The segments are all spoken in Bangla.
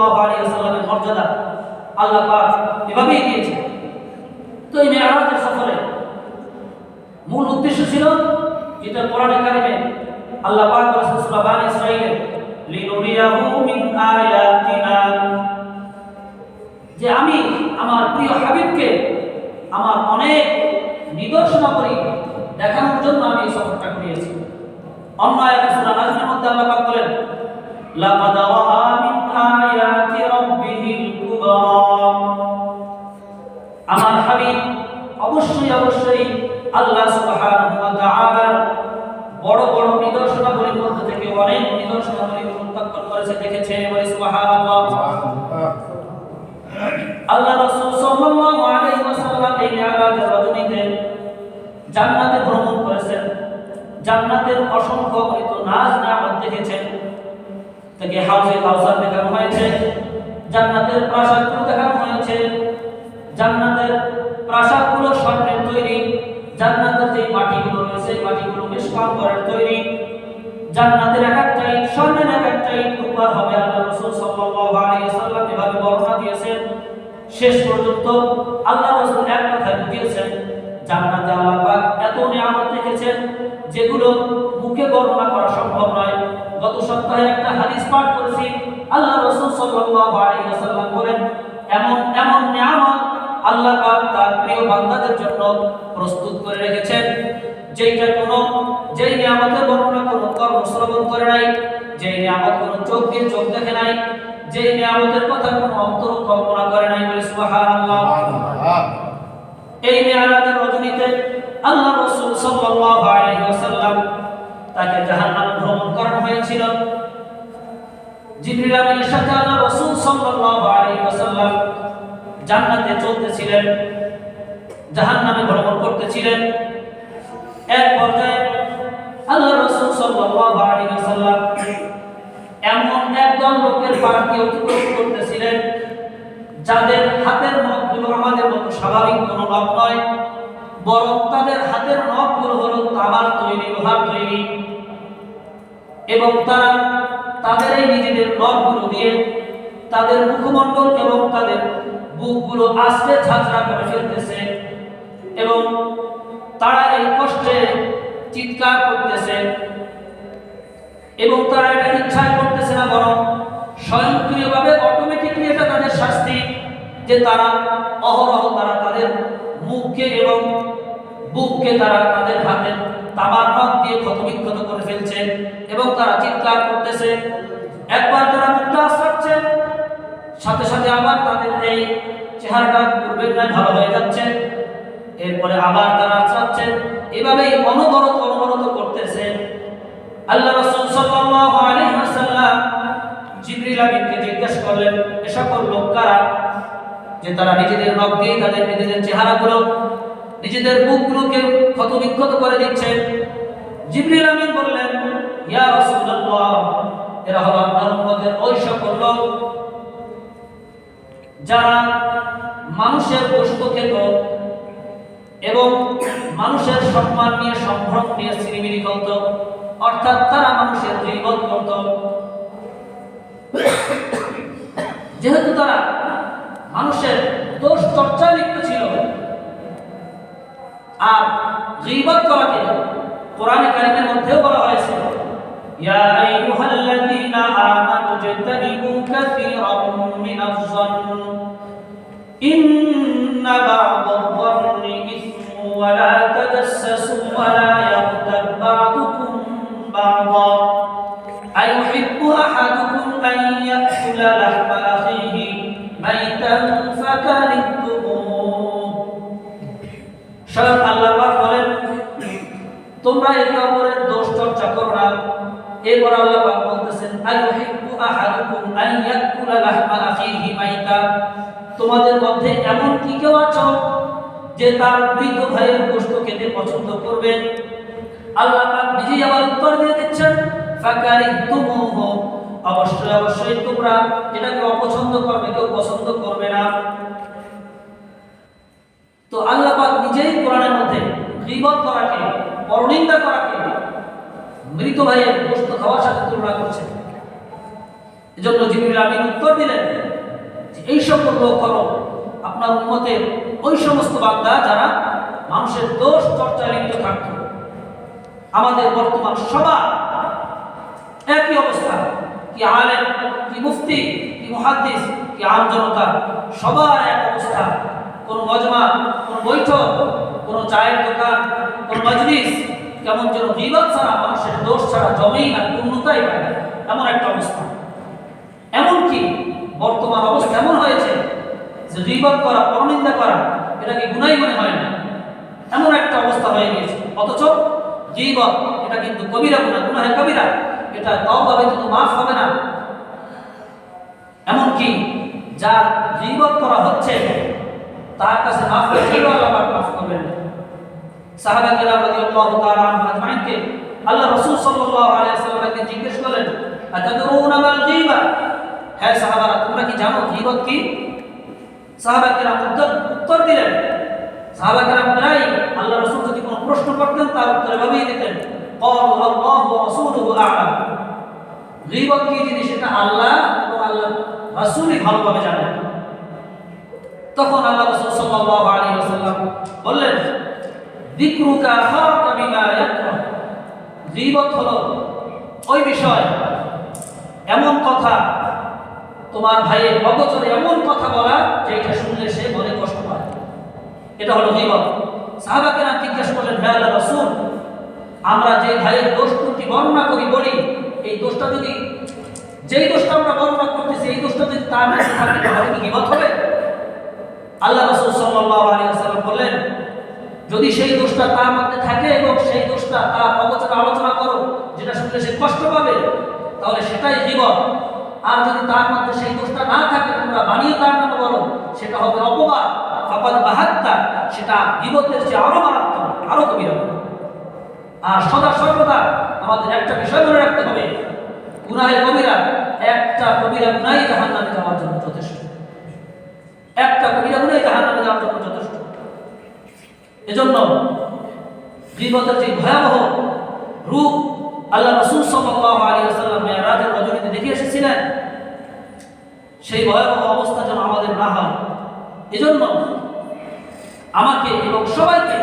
সাল্লাল্লাহু আলাইহি ওয়াসাল্লামের মর্যাদা আল্লাহ পাক এভাবেই দিয়েছেন। তো এই মেরাজের সফরে মূল উদ্দেশ্য ছিল, যেটা কোরআনে কারিমে আল্লাহ পাক বলেছেন সূরা বানী ইসরাঈলে, লিনুরিয়াহু মিন আয়াতিনা, যে আমি আমার প্রিয় হাবিবকে আমার অনেক নিদর্শনাবলী দেখানোর জন্য আমি এই সফরটা করিয়েছি। অন্য আয়াতে সূরা নাজমের মধ্যে আল্লাহ পাক বলেন, লাকাদ রাআ মিন আয়াতি রাব্বিহিল কুবরা, আমার হাবিব অবশ্যই আল্লাহ সুবহানাহু ওয়া তাআলার বড় বড় নিদর্শনাবলীর মধ্যে থেকে অনেক নিদর্শনাবলী প্রত্যক্ষ করেছে, দেখেছে। বলে সুবহানাল্লাহ। আল্লাহ রাসূল সাল্লাল্লাহু আলাইহি ওয়াসাল্লাম এই মেরাজের রজনীতে জান্নাতে ভ্রমণ করেছেন, জান্নাতের অসংখ্য অগণিত নাজ নিয়ামত দেখেছেন। তাকে হাউজে কাউসার দেখানো হয়েছে, জান্নাতের প্রাসাদগুলো দেখানো হয়েছে, জান্নাতের প্রাসাদগুলো স্বর্ণের তৈরি, জান্নাতের যে মাটিগুলো রয়েছে মাটিগুলো মিশকাতের তৈরি, জান্নাতের এক একটা ইট স্বর্ণের, এক একটা ইট রূপার হবে। আল্লাহ রাসূল সাল্লাল্লাহু আলাইহি ওয়াসাল্লাম এভাবে বর্ণনা দিয়েছেন। শেষ পর্যন্ত আল্লাহ রাসূল এক কথায় বুঝিয়েছেন, জান্নাতে আল্লাহ পাক এত নিয়ামত রেখেছেন যেগুলো মুখে বর্ণনা করা সম্ভব নয়। গত সপ্তাহে একটা হাদিস পাঠ করেছি, আল্লাহ রাসূল সাল্লাল্লাহু আলাইহি ওয়াসাল্লাম বলেন, এমন এমন নিয়ামত আল্লাহ পাক তার প্রিয় বান্দাদের জন্য প্রস্তুত করে রেখেছেন, যেই নিয়ামতের বর্ণনা কোনো কর্ণ শ্রবণ করে নাই, যেই নিয়ামত কোনো চোখ দিয়ে চোখ দেখে নাই, যেই নিয়ামতের কথা কোনো অন্তর কল্পনা করে নাই। বলে সুবহানাল্লাহ। এই মেরাজের রজনীতে আল্লাহ রাসূল সাল্লাল্লাহু আলাইহি ওয়াসাল্লাম তাকে জাহান্নামে ভ্রমণ করানো হয়েছিল। জিবরিল আমিনের সাথে আল্লাহ রাসূল সাল্লাল্লাহু আলাইহি ওয়াসাল্লাম জান্নাতে চলতেছিলেন, জাহান্নামে ভ্রমণ করতেছিলেন। এক পর্যায়ে আল্লাহ রাসূল সাল্লাল্লাহু আলাইহি ওয়াসাল্লাম এমন একদল লোকের পাড়কে অতিক্রম করতেছিলেন যাদের হাতের নখগুলো আমাদের মতো স্বাভাবিক কোনো নখ নয়, বরং তাদের হাতের নখগুলো হলো তামার তৈরি, লোহার তৈরি, এবং তারা তাদের এই নিজেদের নখগুলো দিয়ে তাদের মুখমণ্ডল এবং তাদের বুকগুলো আস্তে ঝাঁঝরা করে ফেলতেছে, এবং তারা এই কষ্টে চিৎকার করতেছে, এবং তারা এটা ইচ্ছায় করতেছে না, বরং স্বয়ংক্রিয়ভাবে অটোমেটিকলি এটা তাদের শাস্তি, যে তারা অহরহ তারা তাদের মুখকে এবং বুককে তারা তাদের হাতের তামার নখ দিয়ে ক্ষতবিক্ষত করে ফেলছে, এবং তারা চিৎকার করতেছে। একবার তারা মুখটা আশ্রাচ্ছে, সাথে সাথে আবার তাদের এই চেহারাটা পূর্বের ন্যায় ভালো হয়ে যাচ্ছে, এরপরে আবার তারা আশ্রাচ্ছে, এভাবেই অনবরত করতেছে। আল্লাহ রাসূল সাল্লাল্লাহু আলাইহি ওয়াসাল্লাম জিবরিল আমিনকে জিজ্ঞেস করলেন, এ সকল লোক কারা যে তারা নিজেদের নখ দিয়ে তাদের নিজেদের চেহারাগুলো, নিজেদের বুকগুলোকে ক্ষতবিক্ষত করে দিচ্ছে? জিবরিল আমিন বললেন, ইয়া রাসূলুল্লাহ, এরা হলো আপনার উম্মতের ওই সকল লোক যারা মানুষের গোশত খেত এবং মানুষের সম্মান নিয়ে, সম্ভ্রম নিয়ে সিরিমিরি করত, অর্থাৎ তারা মানুষের গীবত করত। যেহেতু তারা মানুষের দোষ চর্চায় লিপ্ত ছিল, আর গীবত করাকে কোরআনে কারিমের মধ্যেও বলা হয়েছে, ইয়া আইয়ুহাল্লাযীনা আমানু ইজতানিবু কাসীরাম মিনাজ-যন্ন ইন্না বা'দায-যন্নি ইসমুন ওয়া লা তাজাসসাসু ওয়া লা ইয়াগতাব বা'দুকুম বা'দা আইয়ুহিব্বু আহাদুকুম আন ইয়াকুলা লাহমা আখিহি মাইতান ফাকারিহতুমুহ। স্বয়ং আল্লাহ পাক বলেন, তোমরা একে অপরের দোষ চর্চা করো না। এরপর আল্লাহ পাক বলতেছেন, আইয়ুহিব্বু আহাদুকুম আন ইয়াকুলা লাহমা আখিহি মাইতা, তোমাদের মধ্যে এমন কি কেউ আছো যে তার মৃত ভাইয়ের গোশত খেতে পছন্দ করবে? আল্লাহ পাক নিজেই আবার উত্তর দিয়ে দিচ্ছেন, ফাকারিহতুমুহ, অবশ্যই তোমরা এটাকে অপছন্দ করবে, কেউ পছন্দ করবে না। তো আল্লাহ পাক নিজেই কোরআনের মধ্যে গীবত করাকে, পরনিন্দা করাকে মৃত ভাইয়ের গোশত খাওয়ার সাথে তুলনা করছেন। এজন্য জিবরিল আমিন উত্তর দিলেন যে এই সকল লোক হলো আপনার উম্মতের ওই সমস্ত বান্দা যারা মানুষের দোষ চর্চায় লিপ্ত থাকত। আমাদের বর্তমান সবার একই অবস্থা, কি আলেম, কি মুফতি, কি মুহাদ্দিস, কি আম জনতা, সবার এক অবস্থা। কোন মজমা, কোন বৈঠক, কোন চায়ের দোকান, কোন মজলিস কেমন যেন গীবত ছাড়া, মানুষের দোষ ছাড়া জমেই না, পূর্ণতাই পায় না, এমন একটা অবস্থা। এমনকি বর্তমান অবস্থা এমন হয়েছে যে গীবত করা, পরনিন্দা করা এটাকে গুনাহ মনে হয় না, এমন একটা অবস্থা হয়ে গিয়েছে। অথচ গীবত এটা কিন্তু কবিরা গুনাহ, গুনাহ কবিরা, এটা তওবা ব্যতীত মাফ হবে না। এমনকি যার গীবত করা হচ্ছে তার কাছে মাফ চাইলেও আল্লাহ পাক মাফ করবেন না। সাহাবা কেরাম রাদিয়াল্লাহু তাআলা আনহুম আজমাইনকে আল্লাহ রাসূল সাল্লাল্লাহু আলাইহি ওয়াসাল্লামকে জিজ্ঞেস করলেন, আতাদরুনা মাল গীবা? হে সাহাবারা, তোমরা কি জানো গীবত কি? সাহাবা কেরাম উত্তর দিলেন। সাহাবা কেরাম প্রায় আল্লাহ রাসূল যদি কোনো প্রশ্ন করতেন তার উত্তর এভাবেই দিতেন, ক্বালু আল্লাহু ওয়া রাসূলুহু আ'লাম। গীবত কি জিনিস এটা আল্লাহ এবং আল্লাহ রাসূলই ভালোভাবে জানেন। তখন আল্লাহ রাসূল সাল্লাল্লাহু আলাইহি ওয়াসাল্লাম বললেন, যিকরুকা আখাকা বিমা ইয়াকরাহ। গীবত হলো ওই বিষয়, এমন কথা, তোমার ভাইয়ের অগোচরে এমন কথা বলা যেটা শুনলে সে মনে কষ্ট পায়, এটা হলো গীবত। সাহাবা কেরাম জিজ্ঞাসা করলেন, হে আল্লাহর রাসূল, আমরা যে ভাইয়ের দোষ ত্রুটি বর্ণনা করি বলি, এই দোষটা যদি, যেই দোষটা আমরা বর্ণনা করতেছি এই দোষটা যদি তার মধ্যে থাকে তাহলে কি গীবত হবে? আল্লাহ রাসূল সাল্লাল্লাহু আলাইহি ওয়াসাল্লাম বললেন, যদি সেই দোষটা তার মধ্যে থাকে এবং সেই দোষটা তার অগোচরে আলোচনা করো যেটা শুনলে সে কষ্ট পাবে, তাহলে সেটাই গীবত। আর যদি তার মধ্যে সেই দোষটা না থাকে, তোমরা বানিয়ে তার নামে বলো, সেটা হবে অপবাদ, ফাকাদ বাহাত্তা, সেটা গীবতের চেয়ে আরো মারাত্মক, আরো কবিরা। আর সদা সর্বদা আমাদের একটা বিষয় মনে রাখতে হবে, গুনাহে কবিরা, একটা কবিরা গুনাহ জাহান্নামে যাওয়ার জন্য যথেষ্ট, একটা কবিরা গুনাহ জাহান্নামে যাওয়ার জন্য যথেষ্ট। এজন্য গীবতের যে ভয়াবহ রূপ আল্লাহ রাসূল সাল্লাল্লাহু আলাইহি ওয়াসাল্লাম মিরাজের রজনীতে দেখে এসেছিলেন, সেই ভয়াবহ অবস্থা যেন আমাদের না হয়। এজন্য আমাকে এবং সবাইকে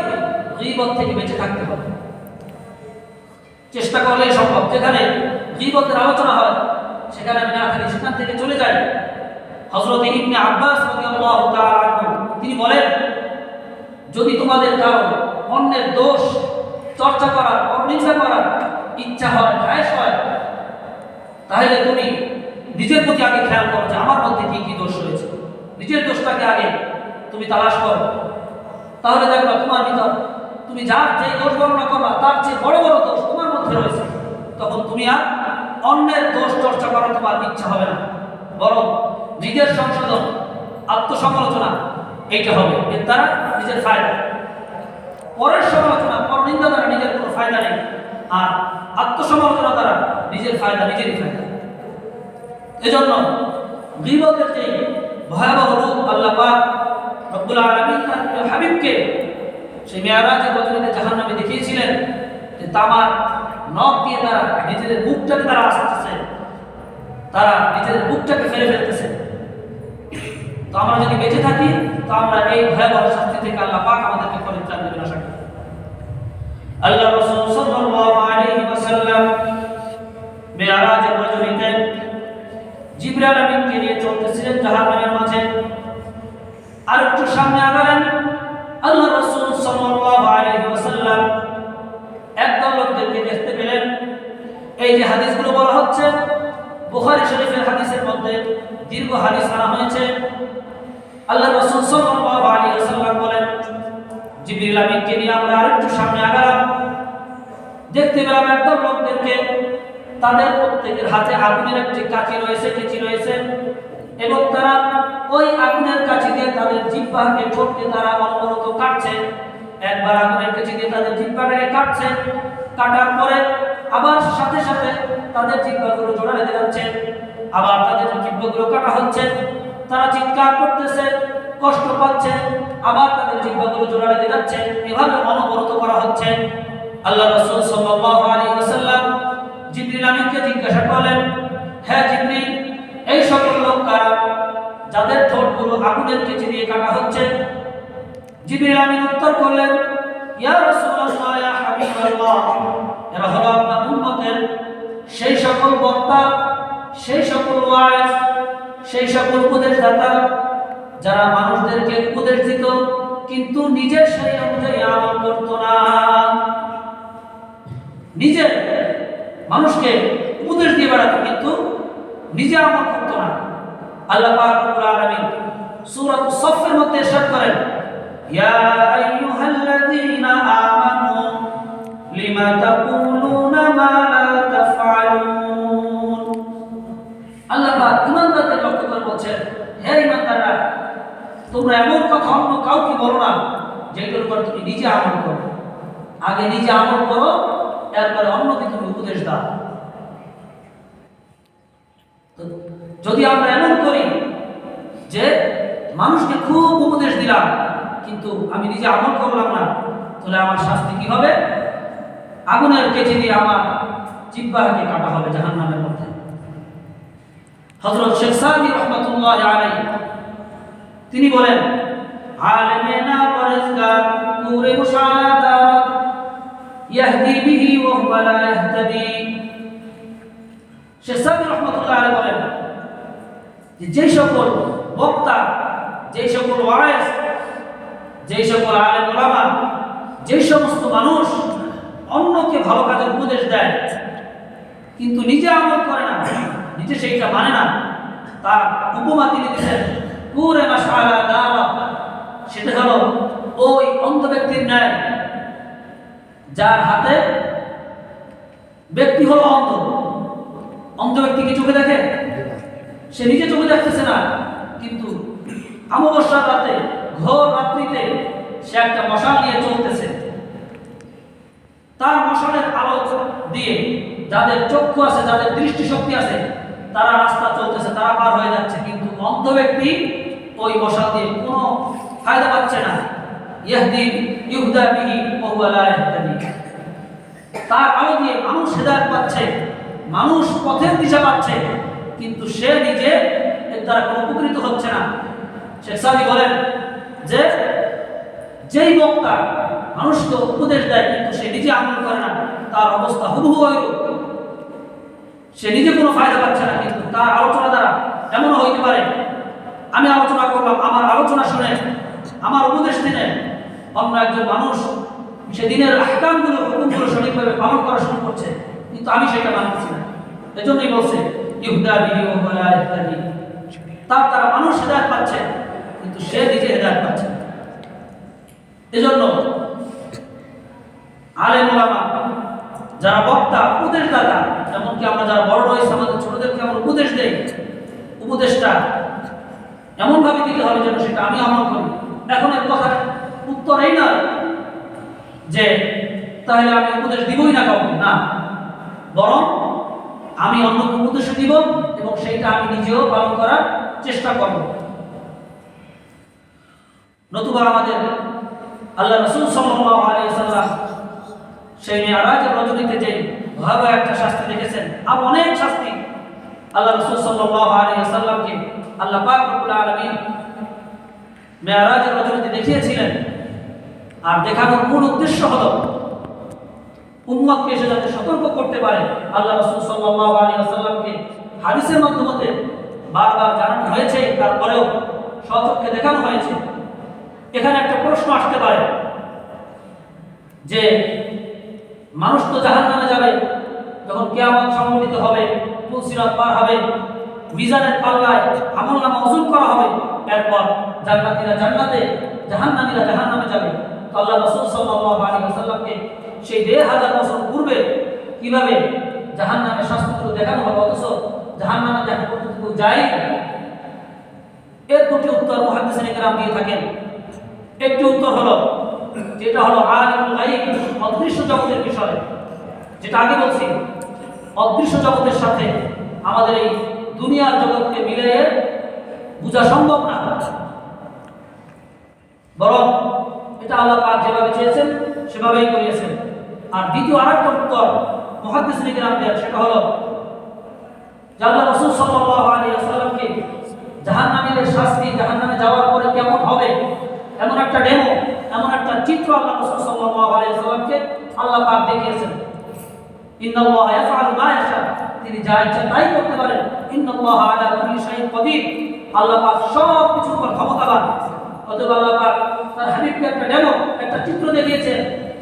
গীবত থেকে বেঁচে থাকতে হবে। চেষ্টা করলেই সম্ভব। যেখানে গীবতের আলোচনা হয় সেখানে আমি না থাকি, সেখান থেকে চলে যাই। হযরত ইবনে আব্বাস রাদিয়াল্লাহু তাআলা আনহু তিনি বলেন, যদি তোমাদের কারো অন্যের দোষ চর্চা করার, পরনিন্দা করার ইচ্ছা হয়, খায়েশ হয়, তাহলে তুমি নিজের প্রতি আগে খেয়াল করো যে আমার মধ্যে কি কি দোষ রয়েছে। নিজের দোষটাকে আগে তুমি তালাশ করো, তাহলে দেখবা তোমার ভিতর, তুমি যার যে দোষ বর্ণনা করবা তার চেয়ে বড় বড় দোষ তোমার মধ্যে রয়েছে। তখন তুমি আর অন্যের দোষ চর্চা করার তোমার ইচ্ছা হবে না, বরং নিজের সংশোধন, আত্মসমালোচনা এইটা হবে। এর দ্বারা নিজের ফায়দা। পরের সমালোচনা, পরনিন্দা দ্বারা নিজের কোনো ফায়দা নেই, আর আত্মসমালোচনা দ্বারা নিজের ফায়দা, নিজেরই ফায়দা। এজন্য গীবতের যে ভয়াবহ রূপ আল্লাহ পাক রব্বুল আলামিন তার হাবিবকে সেই মিরাজের রজনীতে জাহান্নামে দেখিয়েছিলেন, যে তামার নখ দিয়ে তারা নিজেদের মুখটাকে তারা আসতেছে, তারা নিজেদের মুখটাকে ফেলে ফেলতেছে। তো আমরা যদি বেঁচে থাকি তো আমরা এই ভয়াবহ শাস্তি থেকে আল্লাহ পাক আমাদেরকে পরিত্রাণ দেবেন আশা করি। আল্লাহ রাসূল সাল্লাল্লাহু আলাইহি ওয়াসাল্লাম মিরাজের রজনীতে জিবরাইল আমিনকে নিয়ে চলতেছিলেন জাহান্নামের মাঝে। আর একটু সামনে আগালেন, আল্লাহ রাসূল সাল্লাল্লাহু আলাইহি ওয়াসাল্লাম একদল লোকদেরকে দেখতে পেলেন। এই যে হাদিসগুলো বলা হচ্ছে বুখারী শরীফের হাদিসের মধ্যে দীর্ঘ হাদিস আনা হয়েছে। আল্লাহ রাসূল সাল্লাল্লাহু আলাইহি ওয়াসাল্লাম বলেন, জিবরিল আমিনকে নিয়ে আমরা আরেকটু সামনে আগালাম, দেখতে পেলাম একদল লোকদেরকে, তাদের প্রত্যেকের হাতে আগুনের একটি কাঠি রয়েছে, কেচি রয়েছে, এবং তারা ওই আগুনের কাঠি দিয়ে তাদের জিহ্বাকে, ঠোঁটকে তারা অনবরত কাটছে। একবার আগুনের কাঠি দিয়ে তাদের জিহ্বাটাকে কাটছে, কাটার পরে আবার সাথে সাথে তাদের জিহ্বাগুলো জোড়া লেগে যাচ্ছে, আবার তাদের জিহ্বাগুলো কাটা হচ্ছে, তারা চিৎকার করতেছে, কষ্ট পাচ্ছে, আবার তাদের জিহ্বাগুলো জোড়া লেগে যাচ্ছে, এভাবে অনবরত করা হচ্ছে। আল্লাহ রাসূল সাল্লাল্লাহু আলাইহি ওয়াসাল্লাম জিবরিল আমিনকে জিজ্ঞাসা করলেন, হে জিবরিল, যাদের ঠোঁটগুলো আগুনের কেচি দিয়ে কাটা হচ্ছে। জিবরিল আমিন উত্তর করলেন, ইয়া রাসূলুল্লাহ, ইয়া হাবিবাল্লাহ, এরা হলো আপনার উম্মতের সেই সকল বক্তা, সেই সকল ওয়াইজ, সেই সকল উপদেশদাতা যারা মানুষদেরকে উপদেশ দিত কিন্তু নিজে সেই অনুযায়ী আমল করত না। নিজে মানুষকে উপদেশ দিয়ে বেড়াত কিন্তু নিজে আমল করত না। আল্লাহ পাক রব্বুল আলামিন সূরা আস-সাফের মধ্যে ইরশাদ করেন, ইয়া আইয়ুহাল্লাযীনা আমানু লিমা তাকুলুনা মা লা তাফআলুন। আল্লাহ পাক ঈমানদারদের লক্ষ্য করে বলছেন, হে ঈমানদাররা, তোমরা এমন কথা অন্য কাউকে বলো না যেটার উপর তুমি নিজে আমল করো। আগে নিজে আমল করো, এরপরে অন্যকে তুমি উপদেশ দাও। যদি আমরা এমন করি যে মানুষকে খুব উপদেশ দিলাম কিন্তু আমি নিজে আমল করলাম না, তাহলে আমার শাস্তি কি হবে? আগুনের কেচি দিয়ে আমার জিহ্বাকে কাটা হবে জাহান্নামের মধ্যে। হযরত শেখ সাদি রাহমাতুল্লাহি আলাইহি তিনি বলেন, আলেমে না পরেজগার নূরে মুশাহাদাত ইয়াহদি বিহি ওয়া হুয়া লা ইয়াহতাদি। শেখ সাদি রাহমাতুল্লাহি আলাইহি বলেন যে সকল বক্তা, যে সকল ওয়াইজ, যে সকল আলেম ওলামা, যে সমস্ত মানুষ অন্যকে ভালো কাজের উপদেশ দেয় কিন্তু নিজে আমল করে না, নিজে সেইটা মানে না, তার উপমা তিনি দিয়েছেন নূরে মুশাহাদাত। সেটা হলো ওই অন্ধ ব্যক্তির ন্যায় যার হাতে, ব্যক্তি হলো অন্ধ। অন্ধ ব্যক্তি কি চোখে দেখে? সে নিজে চোখে দেখতেছে না, কিন্তু অমাবস্যার রাতে, ঘোর রাত্রিতে সে একটা মশাল নিয়ে চলতেছে। তার মশালের আলো দিয়ে যাদের চক্ষু আছে, যাদের দৃষ্টিশক্তি আছে, তারা রাস্তা চলতেছে, তারা পার হয়ে যাচ্ছে, কিন্তু অন্ধ ব্যক্তি ওই মশাল দিয়ে কোনো ফায়দা পাচ্ছে না। ইয়াহদি ইউহদা বিহি ওয়া হুয়া লা ইয়াহতাদি। তার আলো দিয়ে মানুষ হেদায়েত পাচ্ছে, মানুষ পথের দিশা পাচ্ছে, কিন্তু সে নিজে এর দ্বারা কোনো উপকৃত হচ্ছে না। শেখ সাদি বলেন যে যেই বক্তা মানুষকে উপদেশ দেয় কিন্তু সে নিজে আমল করে না, তার অবস্থা হুবহু ওইরূপ। সে নিজে কোনো ফায়দা পাচ্ছে না, কিন্তু তার আলোচনা দ্বারা এমনও হইতে পারে, আমি আলোচনা করলাম, আমার আলোচনা শুনে, আমার উপদেশ দিনে অন্য একজন মানুষ সেদিনের আহকামগুলো, হুকুমগুলো সঠিকভাবে পালন করা শুরু করছে, কিন্তু আমি সেটা মানছি না। এজন্যই বলছে ইউহদা বিহি ওয়া হুয়া লা ইয়াহতাদি। তার দ্বারা মানুষ হেদায়েত পাচ্ছে কিন্তু সে নিজে হেদায়েত পাচ্ছে না। এজন্য আলেম ওলামা, যারা বক্তা, উপদেশদাতা, এমনকি আমরা যারা বড় রয়েছে আমাদের ছোটদেরকে আমরা উপদেশ দেই, উপদেশটা এমনভাবে দিতে হবে যেন সেটা আমি আমল করি। এখন এর কথার উত্তর এই না যে তাহলে আমি উপদেশ দিবই না কাউকে, না, বরং আমি অন্যকে উপদেশ দিব এবং সেইটা আমি নিজেও পালন করার চেষ্টা করব। নতুবা আমাদের আল্লাহ রাসূল সাল্লাল্লাহু আলাইহি ওয়াসাল্লাম সেই মিরাজের রজনীতে যে ভয়াবহ একটা শাস্তি দেখেছেন, আর অনেক শাস্তি আল্লাহ রাসূল সাল্লাল্লাহু আলাইহি ওয়াসাল্লামকে আল্লাহ পাক রব্বুল আলামিন মিরাজের রজনীতে দেখিয়েছিলেন। আর দেখানোর মূল উদ্দেশ্য হলো উম্মতকে সে যাতে সতর্ক করতে পারে। আল্লাহ রাসূল সাল্লাল্লাহু আলাইহি ওয়াসাল্লামকে হাদিসের মাধ্যমে বারবার জানানো হয়েছে, তারপরেও স্বচক্ষে দেখানো হয়েছে। এখানে একটা প্রশ্ন আসতে পারে যে মানুষ তো জাহান্নামে যাবে, যখন কিয়ামত সংঘটিত হবে, পুলসিরাত পার হবে, মিজানের পাল্লায় আমলনামা ওজন করা হবে, এরপর জান্নাতীরা জান্নাতে, জাহান্নামীরা জাহান্নামে যাবে। তো আল্লাহ রাসূল সাল্লাল্লাহু আলাইহি ওয়াসাল্লামকে সেই ১৫০০ বছর পূর্বে কিভাবে জাহান্নামের শাস্তিগুলো দেখানো হবে, অথচ জাহান্নামে দেখা পর্যন্ত যায়? এর দুটি উত্তর মুহাদ্দিসিনে কেরাম দিয়ে থাকেন। একটি উত্তর হলো, যেটা হলো আলিমুল গায়ব, অদৃশ্য জগতের বিষয়, যেটা আগে বলছি, অদৃশ্য জগতের সাথে আমাদের এই দুনিয়ার জগৎকে মিলিয়ে বোঝা সম্ভব না, বরং এটা আল্লাহ পাক যেভাবে চেয়েছেন সেভাবেই করিয়েছেন। আর দ্বিতীয় আরেকটা উত্তর মুহাদ্দিসিনে কেরাম দেন, সেটা হলো যে আল্লাহ রাসূল সাল্লাল্লাহু আলাইহি ওয়াসাল্লামকে জাহান্নামীদের শাস্তি জাহান্নামে যাওয়ার পরে কেমন হবে, এমন একটা ডেমো, এমন একটা চিত্র আল্লাহ রাসূল সাল্লাল্লাহু আলাইহি ওয়াসাল্লামকে আল্লাহ পাক দেখিয়েছেন। ইন্নাল্লাহা ইয়াফআলু মা ইয়াশা, তিনি যা ইচ্ছা তাই করতে পারেন। ইন্নাল্লাহা আলা কুল্লি শাইইন কাদির, আল্লাহ পাক সব কিছুর উপর ক্ষমতাবান। অতএব আল্লাহ পাক তার হাবিবকে একটা ডেমো, একটা চিত্র দেখিয়েছেন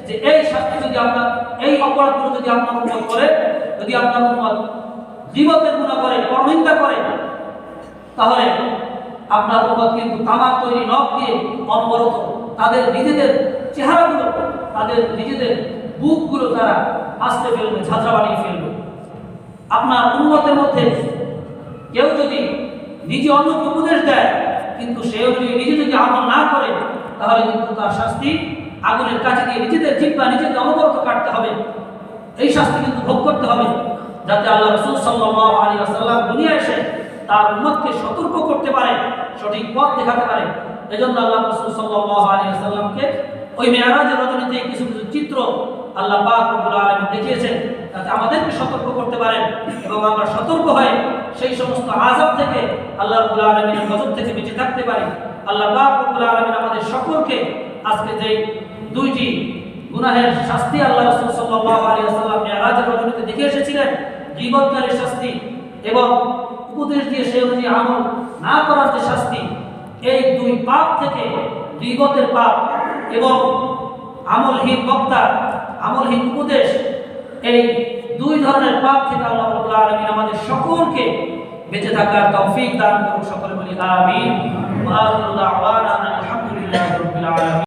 যে এই শাস্তি যদি আপনার, এই অপরাধগুলো যদি আপনার উম্মত করে, যদি আপনার উম্মত গীবতের গুনাহ করে, পরনিন্দা করে, তাহলে আপনার উম্মত কিন্তু তামাক তৈরি নখ দিয়ে অনবরত তাদের নিজেদের চেহারাগুলো, তাদের নিজেদের বুকগুলো তারা আস্তে ফেলবে, ঝাঁঝরা বানিয়ে ফেলবে। আপনার উম্মতের মধ্যে কেউ যদি নিজে অন্যকে উপদেশ দেয়, কিন্তু সেও যদি নিজে যদি আমল না করে, তাহলে কিন্তু তার শাস্তি আগুনের কাছে দিয়ে নিজেদের জিহ্বা নিজেদের অনবরত কাটতে হবে। এই শাস্তি কিন্তু ভোগ করতে হবে, যাতে আল্লাহ রাসূল সাল্লাল্লাহু আলাইহি ওয়াসাল্লাম দুনিয়ায় এসে তার উম্মতকে সতর্ক করতে পারে, সঠিক পথ দেখাতে পারে। এজন্য আল্লাহ রাসূল সাল্লাল্লাহু আলাইহি ওয়াসাল্লামকে ওই মেরাজের রজনীতে কিছু কিছু চিত্র আল্লাহ পাক রব্বুল আলামিন দেখিয়েছেন, যাতে আমাদেরকে সতর্ক করতে পারেন এবং আমরা সতর্ক হয়ে সেই সমস্ত আযাব থেকে, আল্লাহ রাব্বুল আলামিনের গজব থেকে বেঁচে থাকতে পারি। আল্লাহ পাক রব্বুল আলামিন আমাদের সকলকে আজকে যে দুইটি গুনাহের শাস্তি আল্লাহ রাসূল সাল্লাল্লাহু আলাইহি ওয়াসাল্লাম মেরাজের রজনীতে দেখে এসেছিলেন, গীবতকারীর শাস্তি এবং উপদেশ দিয়ে সে অনুযায়ী আমল না করার যে শাস্তি, এই দুই পাপ থেকে, গীবতের পাপ এবং আমলহীন বক্তা, আমলহীন উপদেশ, এই দুই ধরনের পাপ থেকে আল্লাহ রাব্বুল আলামিন আমাদের সকলকে বেঁচে থাকার তৌফিক দান করুন। সকলে বলি আমিন। ওয়া আখিরু দাওয়ানা আলহামদুলিল্লাহি রাব্বিল আলামিন।